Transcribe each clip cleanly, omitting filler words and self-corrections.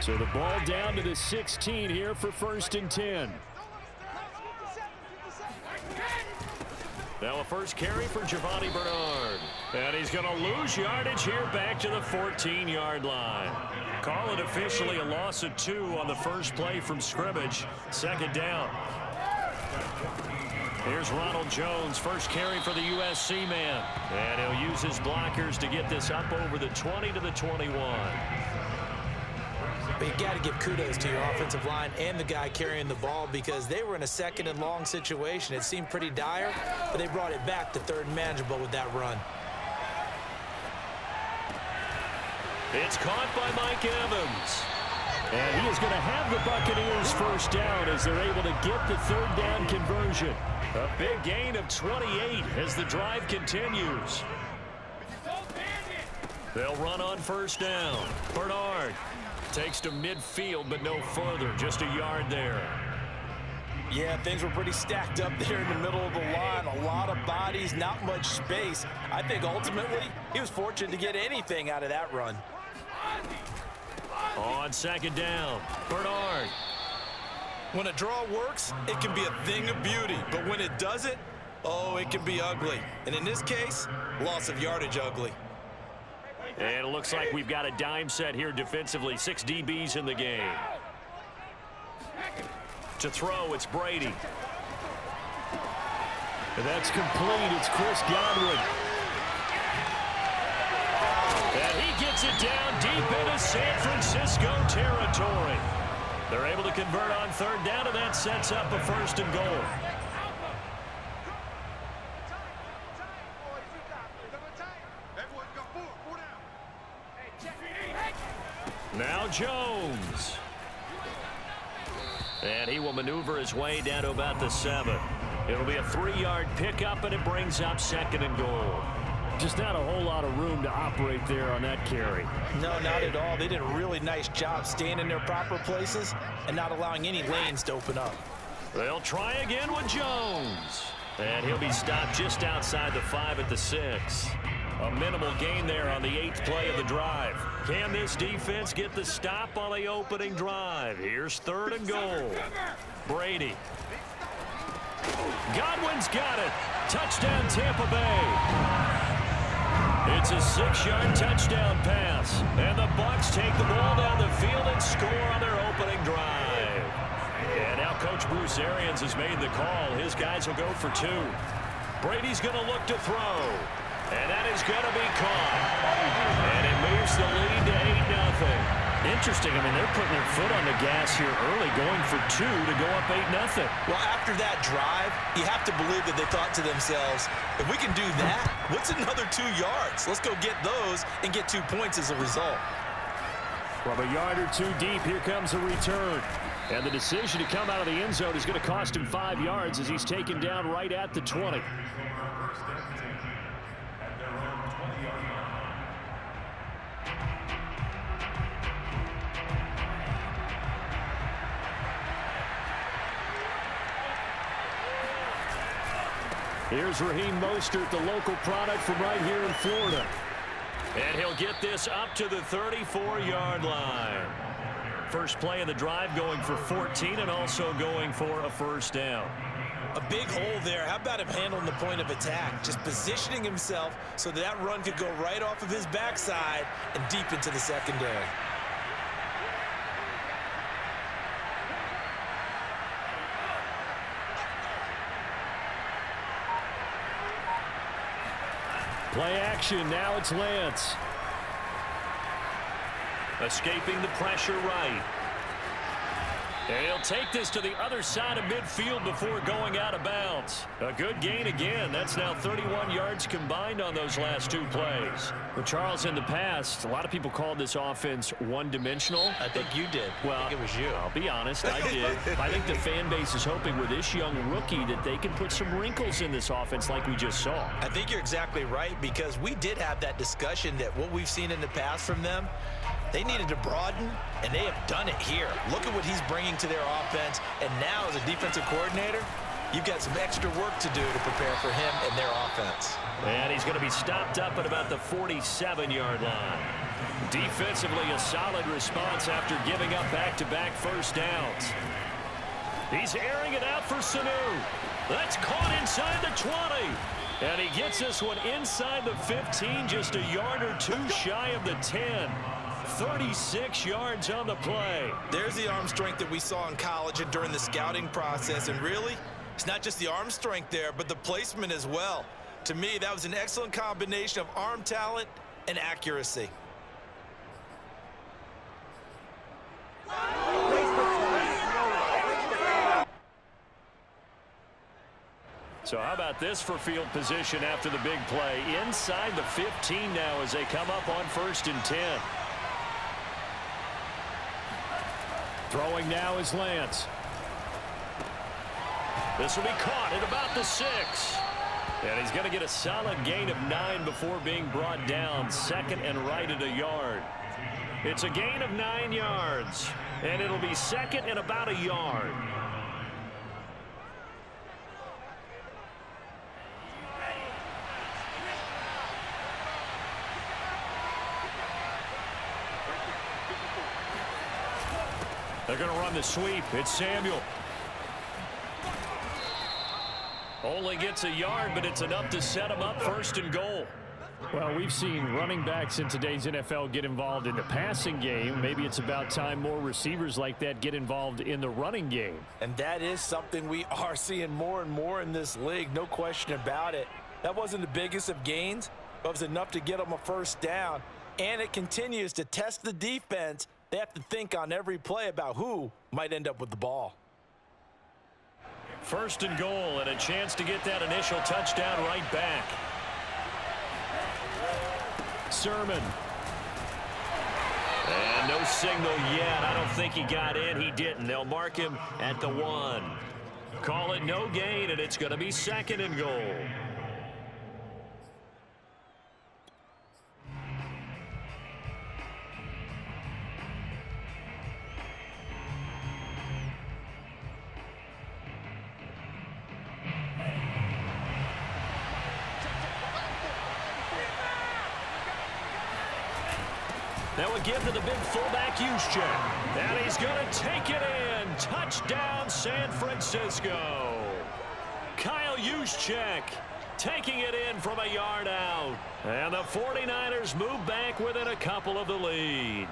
So the ball down to the 16 here for 1st and 10. Now a first carry for Giovanni Bernard. And he's going to lose yardage here back to the 14-yard line. Call it officially a loss of 2 on the first play from scrimmage. 2nd down. Here's Ronald Jones, first carry for the USC man. And he'll use his blockers to get this up over the 20 to the 21. But you got to give kudos to your offensive line and the guy carrying the ball because they were in a 2nd and long situation. It seemed pretty dire, but they brought it back to 3rd and manageable with that run. It's caught by Mike Evans. And he is going to have the Buccaneers first down as they're able to get the 3rd down conversion. A big gain of 28 as the drive continues. They'll run on first down. Bernard takes to midfield, but no further. Just a yard there. Yeah, things were pretty stacked up there in the middle of the line. A lot of bodies, not much space. I think ultimately he was fortunate to get anything out of that run. On 2nd down, Bernard. When a draw works, it can be a thing of beauty. But when it doesn't, oh, it can be ugly. And in this case, loss of yardage ugly. And it looks like we've got a dime set here defensively. 6 DBs in the game. To throw, it's Brady. And that's complete. It's Chris Godwin. And he gets it down deep into San Francisco territory. They're able to convert on 3rd down, and that sets up a 1st and goal. Now Jones. And he will maneuver his way down to about the 7. It'll be a 3-yard pickup, and it brings up 2nd and goal. Just not a whole lot of room to operate there on that carry. No, not at all. They did a really nice job staying in their proper places and not allowing any lanes to open up. They'll try again with Jones. And he'll be stopped just outside the 5 at the 6. A minimal gain there on the 8th play of the drive. Can this defense get the stop on the opening drive? Here's 3rd and goal. Brady. Godwin's got it. Touchdown, Tampa Bay. It's a 6-yard touchdown pass. And the Bucs take the ball down the field and score on their opening drive. And now Coach Bruce Arians has made the call. His guys will go for 2. Brady's going to look to throw. And that is going to be caught. And it moves the lead to 8-0. Interesting. I mean, they're putting their foot on the gas here early, going for 2 to go up 8-0. Well, after that drive, you have to believe that they thought to themselves, if we can do that, what's another 2 yards? Let's go get those and get 2 points as a result. From a yard or 2 deep, here comes a return. And the decision to come out of the end zone is going to cost him 5 yards as he's taken down right at the 20. Here's Raheem Mostert, the local product from right here in Florida. And he'll get this up to the 34-yard line. First play of the drive going for 14 and also going for a 1st down. A big hole there. How about him handling the point of attack? Just positioning himself so that run could go right off of his backside and deep into the secondary. Play action. Now it's Lance. Escaping the pressure right. And he'll take this to the other side of midfield before going out of bounds. A good gain again. That's now 31 yards combined on those last 2 plays. Well, Charles, in the past, a lot of people called this offense one-dimensional. I think you did. Well, I think it was you. I'll be honest, I did. I think the fan base is hoping with this young rookie that they can put some wrinkles in this offense like we just saw. I think you're exactly right because we did have that discussion that what we've seen in the past from them, they needed to broaden, and they have done it here. Look at what he's bringing to their offense, and now as a defensive coordinator, you've got some extra work to do to prepare for him and their offense. And he's going to be stopped up at about the 47-yard line. Defensively, a solid response after giving up back-to-back first downs. He's airing it out for Sanu. That's caught inside the 20. And he gets this one inside the 15, just a yard or two shy of the 10. 36 yards on the play. There's the arm strength that we saw in college and during the scouting process. And really, it's not just the arm strength there, but the placement as well. To me, that was an excellent combination of arm talent and accuracy. So how about this for field position after the big play? Inside the 15 now as they come up on 1st and 10. Throwing now is Lance. This will be caught at about the 6. And he's going to get a solid gain of 9 before being brought down. 2nd and right at a yard. It's a gain of 9 yards. And it'll be 2nd and about a yard. They're going to run the sweep. It's Samuel. Only gets a yard, but it's enough to set him up 1st and goal. Well, we've seen running backs in today's NFL get involved in the passing game. Maybe it's about time more receivers like that get involved in the running game. And that is something we are seeing more and more in this league, no question about it. That wasn't the biggest of gains, but it was enough to get them a 1st down. And it continues to test the defense. They have to think on every play about who might end up with the ball. 1st and goal, and a chance to get that initial touchdown right back. Sermon. And no signal yet. I don't think he got in. He didn't. They'll mark him at the 1. Call it no gain, and it's going to be 2nd and goal. That would give to the big fullback Juszczyk. And he's going to take it in. Touchdown, San Francisco. Kyle Juszczyk taking it in from a yard out. And the 49ers move back within a couple of the lead.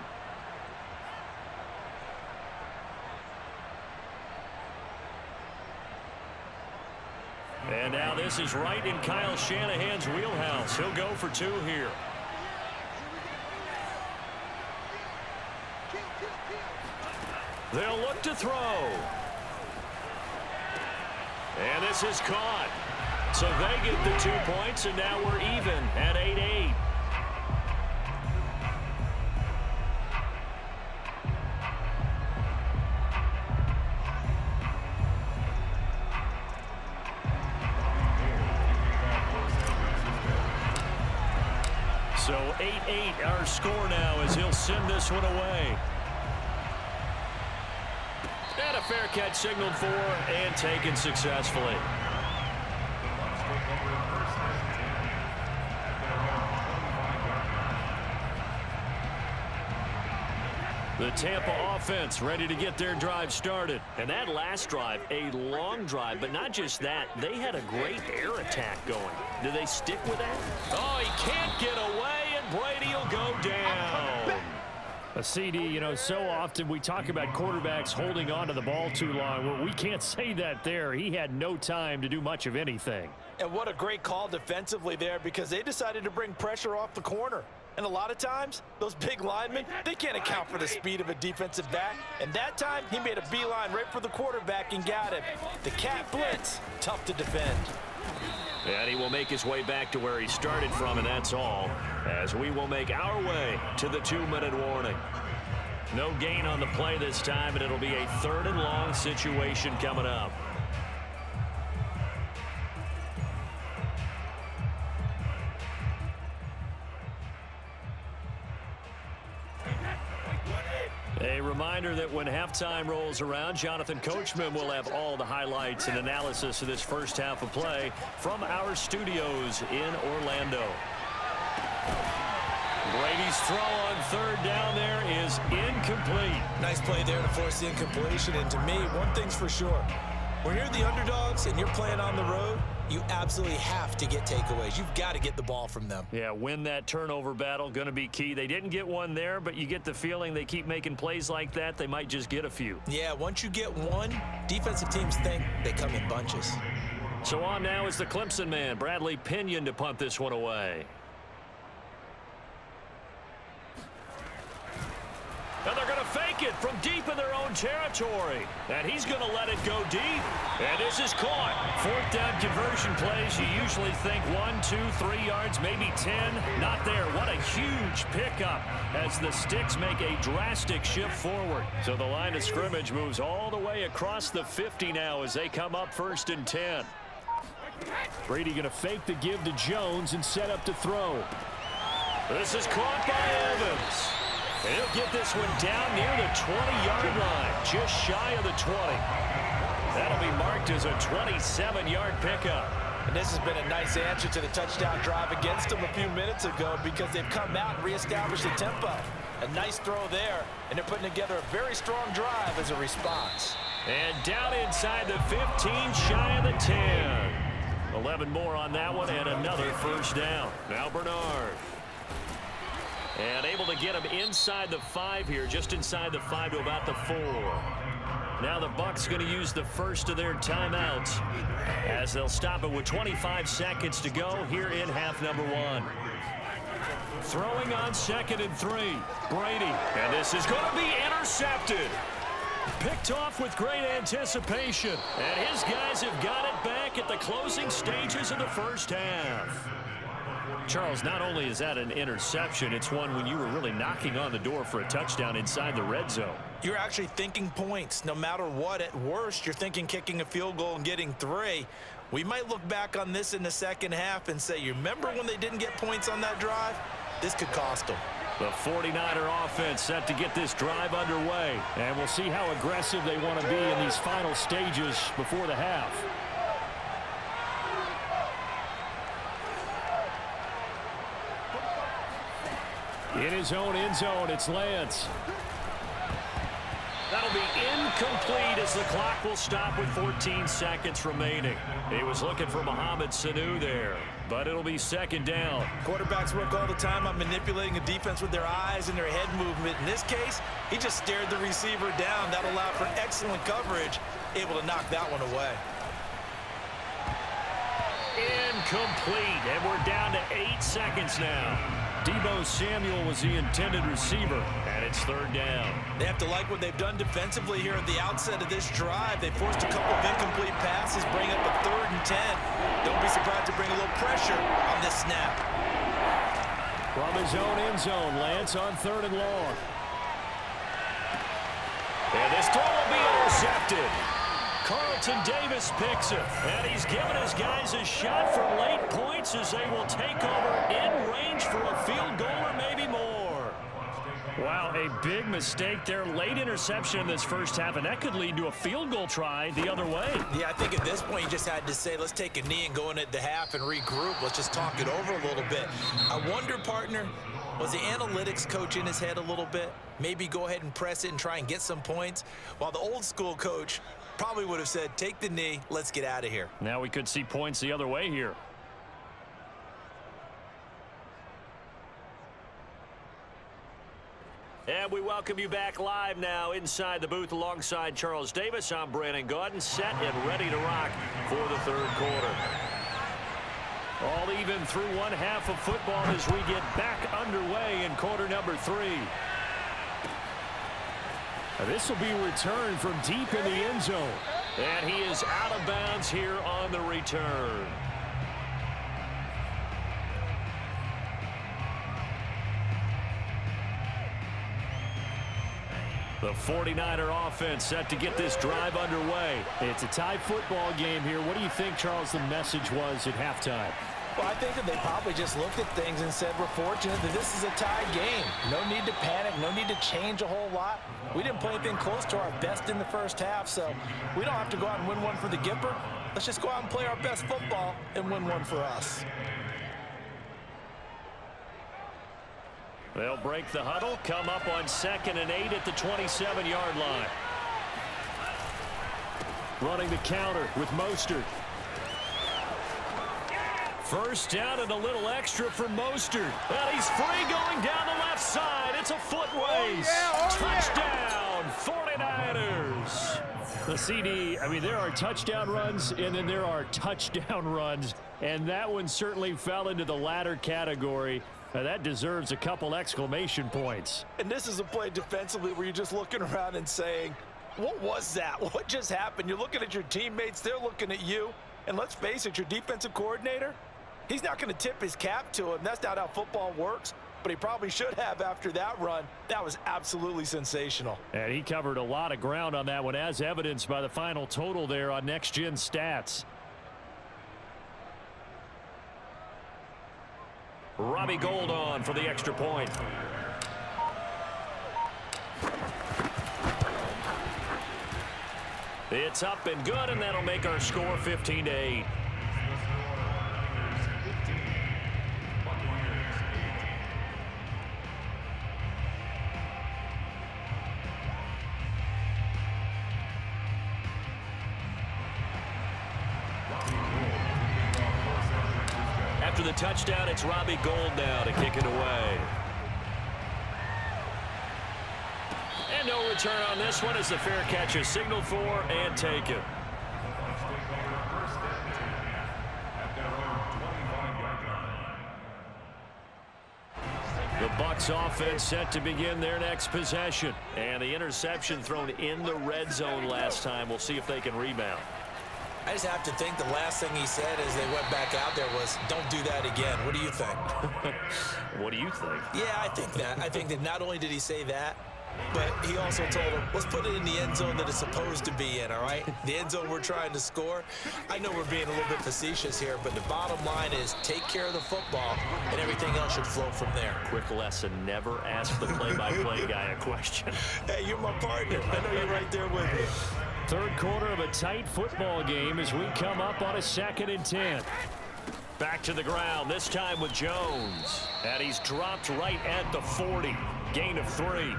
And now this is right in Kyle Shanahan's wheelhouse. He'll go for 2 here. They'll look to throw. And this is caught. So they get the 2 points, and now we're even at 8-8. So 8-8 our score now as he'll send this one away. And a fair catch signaled for and taken successfully. The Tampa offense ready to get their drive started. And that last drive, a long drive, but not just that. They had a great air attack going. Do they stick with that? Oh, he can't get away, and Brady will go down. A CD, you know, so often we talk about quarterbacks holding on to the ball too long. Well, we can't say that there. He had no time to do much of anything. And what a great call defensively there, because they decided to bring pressure off the corner. And a lot of times, those big linemen, they can't account for the speed of a defensive back. And that time, he made a beeline right for the quarterback and got him. The cat blitz, tough to defend. And he will make his way back to where he started from, and that's all, as we will make our way to the 2-minute warning. No gain on the play this time, and it'll be a 3rd and long situation coming up. A reminder that when halftime rolls around, Jonathan Coachman will have all the highlights and analysis of this first half of play from our studios in Orlando. Brady's throw on third down there is incomplete. Nice play there to force the incompletion. And to me, one thing's for sure. When you're the underdogs and you're playing on the road, you absolutely have to get takeaways. You've got to get the ball from them. Yeah, win that turnover battle, going to be key. They didn't get one there, but you get the feeling they keep making plays like that, they might just get a few. Yeah, once you get one, defensive teams think they come in bunches. So on now is the Clemson man, Bradley Pinion, to punt this one away. And they're going to fake it from deep in their own territory. And he's going to let it go deep. And this is caught. Fourth down conversion plays, you usually think 1, 2, 3 yards, maybe 10. Not there. What a huge pickup as the Sticks make a drastic shift forward. So the line of scrimmage moves all the way across the 50 now as they come up 1st and 10. Brady going to fake the give to Jones and set up to throw. This is caught by Evans. And he'll get this one down near the 20-yard line, just shy of the 20. That'll be marked as a 27-yard pickup. And this has been a nice answer to the touchdown drive against them a few minutes ago because they've come out and reestablished the tempo. A nice throw there, and they're putting together a very strong drive as a response. And down inside the 15, shy of the 10. 11 more on that one, and another first down. Now Bernard. And able to get him inside the 5 here, just inside the 5 to about the 4. Now the Bucs going to use the first of their timeouts as they'll stop it with 25 seconds to go here in half number 1. Throwing on 2nd and 3. Brady. And this is going to be intercepted. Picked off with great anticipation. And his guys have got it back at the closing stages of the first half. Charles, not only is that an interception, it's one when you were really knocking on the door for a touchdown inside the red zone. You're actually thinking points. No matter what, at worst, you're thinking kicking a field goal and getting 3. We might look back on this in the second half and say, you remember when they didn't get points on that drive? This could cost them. The 49er offense set to get this drive underway. And we'll see how aggressive they want to be in these final stages before the half. In his own end zone, it's Lance. That'll be incomplete as the clock will stop with 14 seconds remaining. He was looking for Mohamed Sanu there, but it'll be 2nd down. Quarterbacks work all the time on manipulating a defense with their eyes and their head movement. In this case, he just stared the receiver down. That allowed for excellent coverage, able to knock that one away. Incomplete, and we're down to 8 seconds now. Deebo Samuel was the intended receiver, and it's 3rd down. They have to like what they've done defensively here at the outset of this drive. They forced a couple of incomplete passes, bring up a 3rd and 10. Don't be surprised to bring a little pressure on this snap. From his own end zone, Lance on 3rd and long. And this throw will be intercepted. Carlton Davis picks it, and he's given his guys a shot for late points as they will take over in range for a field goal or maybe more. Wow, a big mistake there. Late interception in this first half, and that could lead to a field goal try the other way. Yeah, I think at this point you just had to say, let's take a knee and go in at the half and regroup. Let's just talk it over a little bit. I wonder, partner, was the analytics coach in his head a little bit? Maybe go ahead and press it and try and get some points, while the old school coach probably would have said, take the knee, let's get out of here. Now we could see points the other way here. And we welcome you back live now inside the booth alongside Charles Davis. I'm Brandon Gaudin, set and ready to rock for the 3rd quarter. All even through one half of football as we get back underway in quarter number 3. This will be returned from deep in the end zone. And he is out of bounds here on the return. The 49er offense set to get this drive underway. It's a tie football game here. What do you think, Charles, the message was at halftime? Well, I think that they probably just looked at things and said, we're fortunate that this is a tied game. No need to panic, no need to change a whole lot. We didn't play anything close to our best in the first half, so we don't have to go out and win one for the Gipper. Let's just go out and play our best football and win one for us. They'll break the huddle, come up on 2nd and 8 at the 27-yard line. Running the counter with Mostert. First down and a little extra for Mostert. And he's free going down the left side. It's a foot race. Touchdown, 49ers. The CD, I mean, there are touchdown runs, and then there are touchdown runs. And that one certainly fell into the latter category. That deserves a couple exclamation points. And this is a play defensively where you're just looking around and saying, what was that? What just happened? You're looking at your teammates. They're looking at you. And let's face it, your defensive coordinator, he's not going to tip his cap to him. That's not how football works. But he probably should have after that run. That was absolutely sensational. And he covered a lot of ground on that one, as evidenced by the final total there on Next Gen Stats. Robbie Gould on for the extra point. It's up and good, and that'll make our score 15-8. After the touchdown, it's Robbie Gould now to kick it away. And no return on this one as the fair catch is signaled for and taken. The Bucs offense set to begin their next possession. And the interception thrown in the red zone last time. We'll see if they can rebound. I just have to think the last thing he said as they went back out there was, don't do that again. What do you think? What do you think? Yeah, I think that. I think that not only did he say that, but he also told him, let's put it in the end zone that it's supposed to be in, all right? The end zone we're trying to score. I know we're being a little bit facetious here, but the bottom line is take care of the football, and everything else should flow from there. Quick lesson, never ask the play-by-play guy a question. Hey, you're my partner. I know you're right there with me. Third quarter of a tight football game as we come up on a 2nd and 10. Back to the ground, this time with Jones. And he's dropped right at the 40. Gain of 3.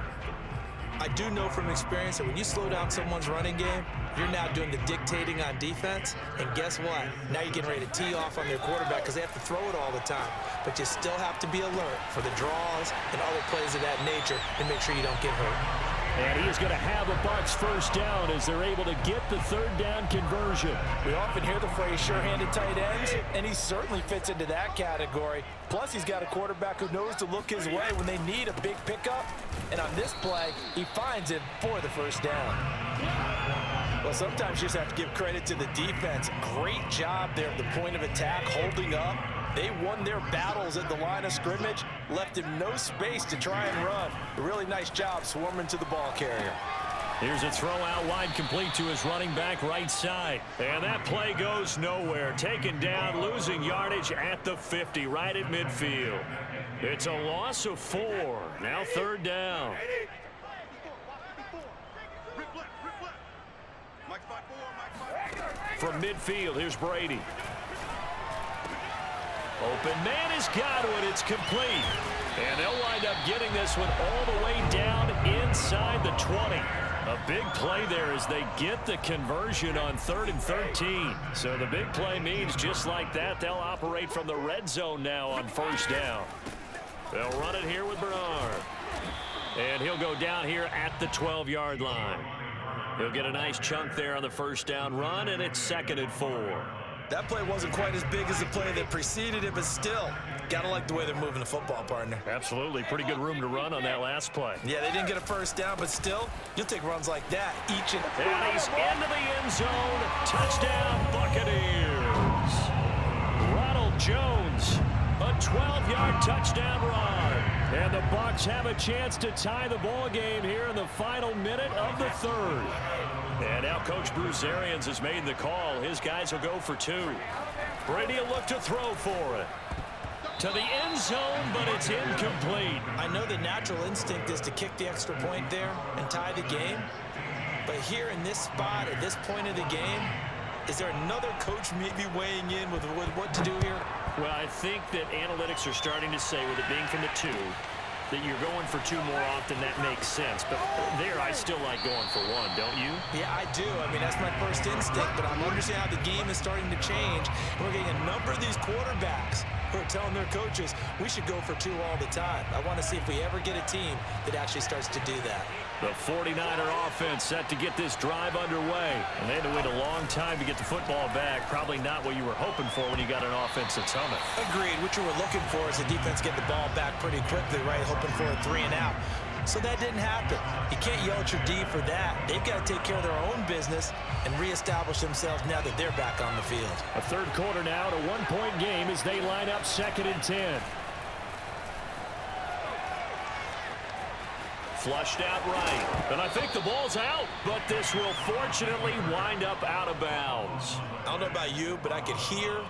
I do know from experience that when you slow down someone's running game, you're now doing the dictating on defense. And guess what? Now you're getting ready to tee off on their quarterback because they have to throw it all the time. But you still have to be alert for the draws and other plays of that nature and make sure you don't get hurt. And he is going to have a Bucs first down as they're able to get the third down conversion. We often hear the phrase sure-handed tight ends, and he certainly fits into that category. Plus, he's got a quarterback who knows to look his way when they need a big pickup. And on this play, he finds it for the first down. Well, sometimes you just have to give credit to the defense. Great job there at the point of attack, holding up. They won their battles at the line of scrimmage, left him no space to try and run. A really nice job swarming to the ball carrier. Here's a throw out wide complete to his running back right side. And that play goes nowhere. Taken down, losing yardage at the 50, right at midfield. It's a loss of 4. Now third down. From midfield, here's Brady. Open man has got it. It's complete. And they'll wind up getting this one all the way down inside the 20. A big play there as they get the conversion on 3rd and 13. So the big play means just like that, they'll operate from the red zone now on first down. They'll run it here with Bernard. And he'll go down here at the 12-yard line. He'll get a nice chunk there on the first down run, and it's 2nd and 4. That play wasn't quite as big as the play that preceded it, but still, gotta like the way they're moving the football, partner. Absolutely. Pretty good room to run on that last play. Yeah, they didn't get a first down, but still, you'll take runs like that each and he's into the end zone. Touchdown, Buccaneers. Ronald Jones, a 12-yard touchdown run. And the Bucs have a chance to tie the ball game here in the final minute of the third. And now Coach Bruce Arians has made the call. His guys will go for 2. Brady will look to throw for it. To the end zone, but it's incomplete. I know the natural instinct is to kick the extra point there and tie the game. But here in this spot, at this point of the game, is there another coach maybe weighing in with what to do here? Well, I think that analytics are starting to say, with it being from the 2, that you're going for 2 more often. That makes sense. But there, I still like going for 1, don't you? Yeah, I do. I mean, that's my first instinct, but I'm understanding how the game is starting to change. And we're getting a number of these quarterbacks who are telling their coaches, we should go for 2 all the time. I want to see if we ever get a team that actually starts to do that. The 49er offense set to get this drive underway. And they had to wait a long time to get the football back. Probably not what you were hoping for when you got an offense that's humming. Agreed. What you were looking for is the defense get the ball back pretty quickly, right? Hoping for a 3 and out. So that didn't happen. You can't yell at your D for that. They've got to take care of their own business and reestablish themselves now that they're back on the field. A third quarter now, a 1-point game as they line up 2nd and 10. Flushed out right. And I think the ball's out, but this will fortunately wind up out of bounds. I don't know about you, but I could hear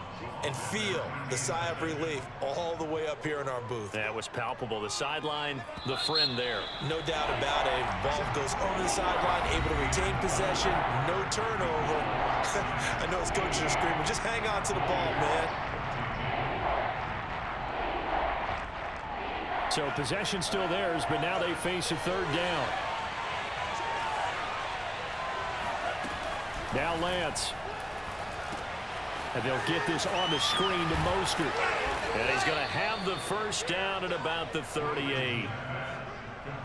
and feel the sigh of relief all the way up here in our booth. That was palpable. The sideline, the friend there. No doubt about it. Ball goes over the sideline, able to retain possession, no turnover. I know his coaches are screaming, just hang on to the ball, man. So possession still theirs, but now they face a 3rd down. Now Lance. And they'll get this on the screen to Mostert. And he's going to have the first down at about the 38.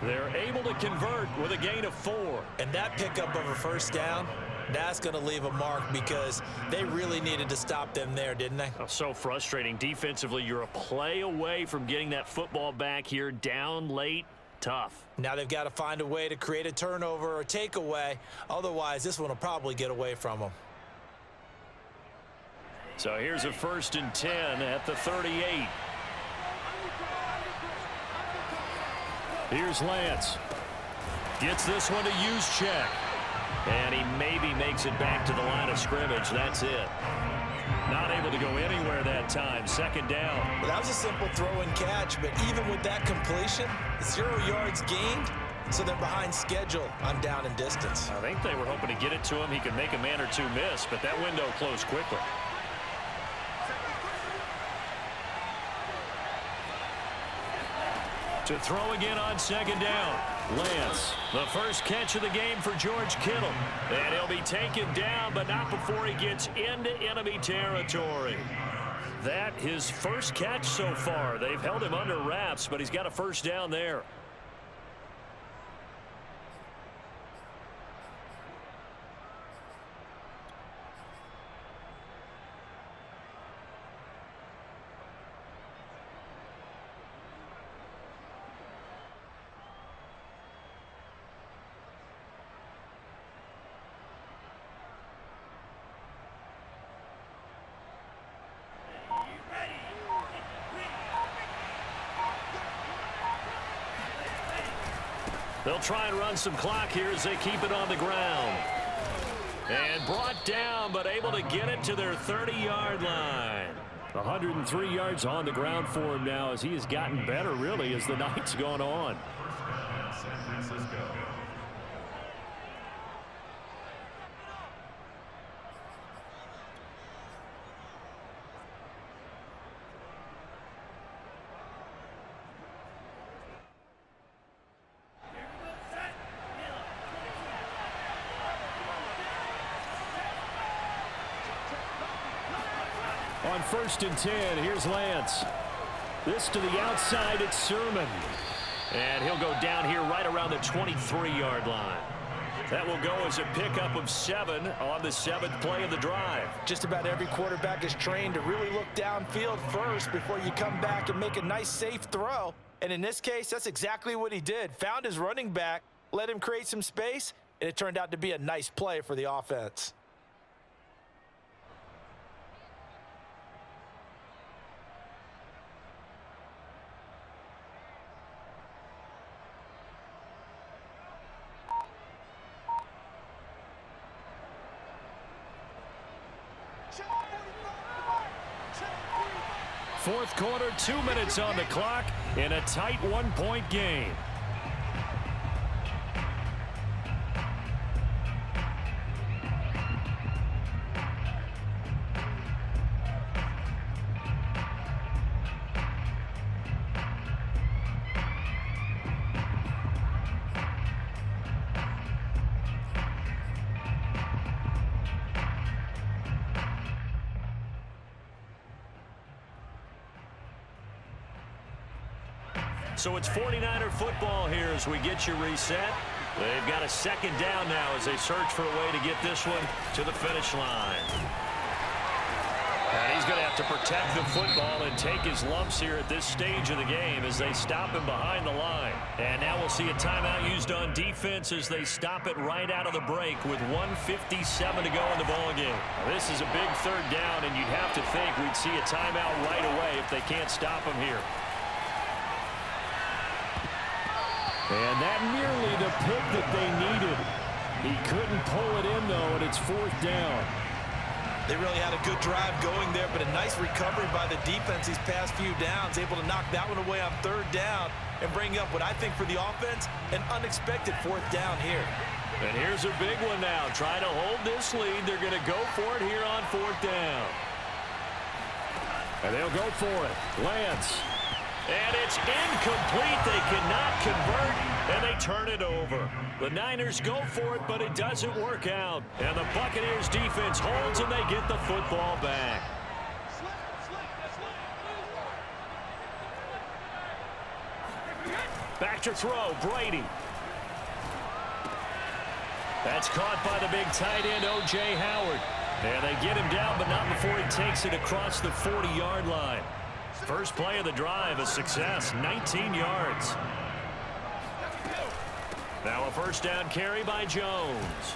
They're able to convert with a gain of 4. And that pickup of a first down, that's going to leave a mark because they really needed to stop them there, didn't they? Oh, so frustrating. Defensively, you're a play away from getting that football back here. Down late, tough. Now they've got to find a way to create a turnover or takeaway. Otherwise, this one will probably get away from them. So here's a 1st and 10 at the 38. Here's Lance. Gets this one to Juszczyk. And he maybe makes it back to the line of scrimmage. That's it. Not able to go anywhere that time. 2nd down. Well, that was a simple throw and catch, but even with that completion, 0 yards gained, so they're behind schedule on down and distance. I think they were hoping to get it to him. He could make a man or 2 miss, but that window closed quickly. To throw again on 2nd down. Lance, the first catch of the game for George Kittle. And he'll be taken down, but not before he gets into enemy territory. That his first catch so far. They've held him under wraps, but he's got a first down there. They'll try and run some clock here as they keep it on the ground. And brought down, but able to get it to their 30-yard line. 103 yards on the ground for him now as he has gotten better, really, as the night's gone on. On 1st and 10, here's Lance. This to the outside, it's Sermon. And he'll go down here right around the 23-yard line. That will go as a pickup of 7 on the 7th play of the drive. Just about every quarterback is trained to really look downfield first before you come back and make a nice, safe throw. And in this case, that's exactly what he did. Found his running back, let him create some space, and it turned out to be a nice play for the offense. Fourth quarter, 2 minutes on the clock in a tight one-point game. So it's 49er football here as we get you reset. They've got a second down now as they search for a way to get this one to the finish line. And he's going to have to protect the football and take his lumps here at this stage of the game as they stop him behind the line. And now we'll see a timeout used on defense as they stop it right out of the break with 1:57 to go in the ballgame. This is a big third down, and you'd have to think we'd see a timeout right away if they can't stop him here. And that nearly the pick that they needed. He couldn't pull it in, though, and it's fourth down. They really had a good drive going there, but a nice recovery by the defense these past few downs, able to knock that one away on third down and bring up what I think for the offense, an unexpected fourth down here. And here's a big one now. Trying to hold this lead. They're going to go for it here on fourth down. And they'll go for it. Lance. And it's incomplete. They cannot convert, and they turn it over. The Niners go for it, but it doesn't work out. And the Buccaneers defense holds, and they get the football back. Back to throw, Brady. That's caught by the big tight end, O.J. Howard. And they get him down, but not before he takes it across the 40-yard line. First play of the drive, a success, 19 yards. Now a first down carry by Jones.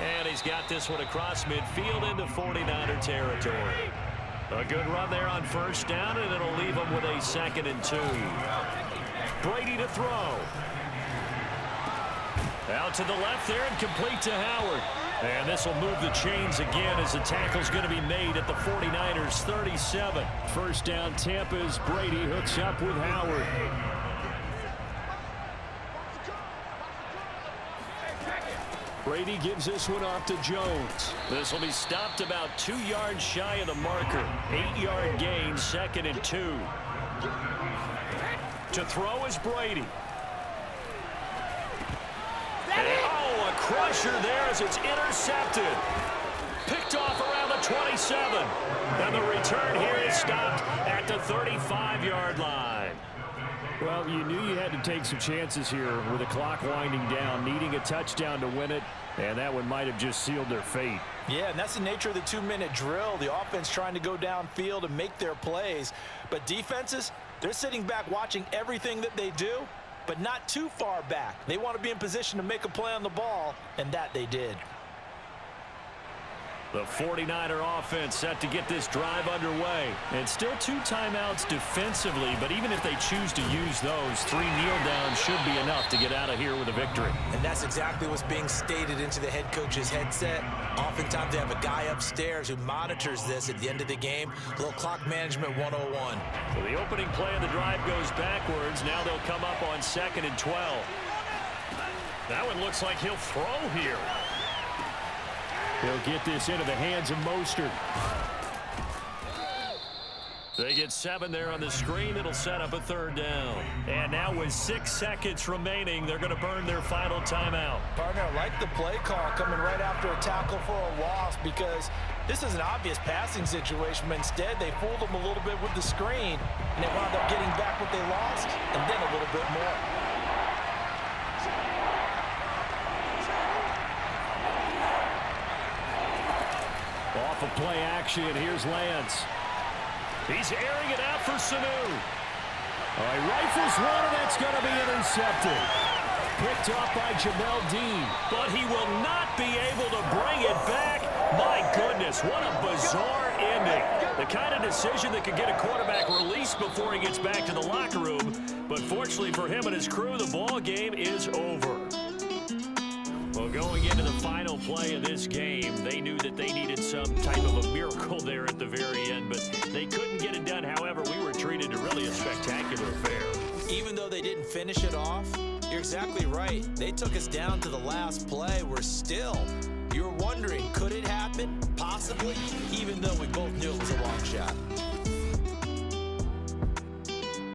And he's got this one across midfield into 49er territory. A good run there on first down, and it'll leave him with a 2nd and 2. Brady to throw. Out to the left there and complete to Howard. And this will move the chains again as the tackle's going to be made at the 49ers 37. First down Tampa as Brady hooks up with Howard. Brady gives this one off to Jones. This will be stopped about 2 yards shy of the marker. 8-yard gain, 2nd and 2. To throw is Brady. Oh, a crusher there as it's intercepted. Picked off around the 27. And the return here is stopped at the 35-yard line. Well, you knew you had to take some chances here with the clock winding down, needing a touchdown to win it, and that one might have just sealed their fate. Yeah, and that's the nature of the 2-minute drill. The offense trying to go downfield and make their plays. But defenses, they're sitting back watching everything that they do, but not too far back. They want to be in position to make a play on the ball, and that they did. The 49er offense set to get this drive underway. And still 2 timeouts defensively, but even if they choose to use those, 3 kneel downs should be enough to get out of here with a victory. And that's exactly what's being stated into the head coach's headset. Oftentimes they have a guy upstairs who monitors this at the end of the game. A little clock management 101. So the opening play of the drive goes backwards. Now they'll come up on 2nd and 12. That one looks like he'll throw here. He'll get this into the hands of Mostert. They get 7 there on the screen. It'll set up a 3rd down. And now with 6 seconds remaining, they're going to burn their final timeout. Partner, I like the play call coming right after a tackle for a loss because this is an obvious passing situation, but instead they fooled them a little bit with the screen, and they wound up getting back what they lost and then a little bit more. Off of play action, here's Lance. He's airing it out for Sanu. All right, rifles one, and that's going to be intercepted. Picked off by Jamel Dean. But he will not be able to bring it back. My goodness, what a bizarre ending. The kind of decision that could get a quarterback released before he gets back to the locker room. But fortunately for him and his crew, the ball game is over. Well, going into the final play of this game, they knew that they needed some type of a miracle there at the very end, but they couldn't get it done. However, we were treated to really a spectacular affair. Even though they didn't finish it off, you're exactly right. They took us down to the last play. You're wondering, could it happen? Possibly, even though we both knew it was a long shot.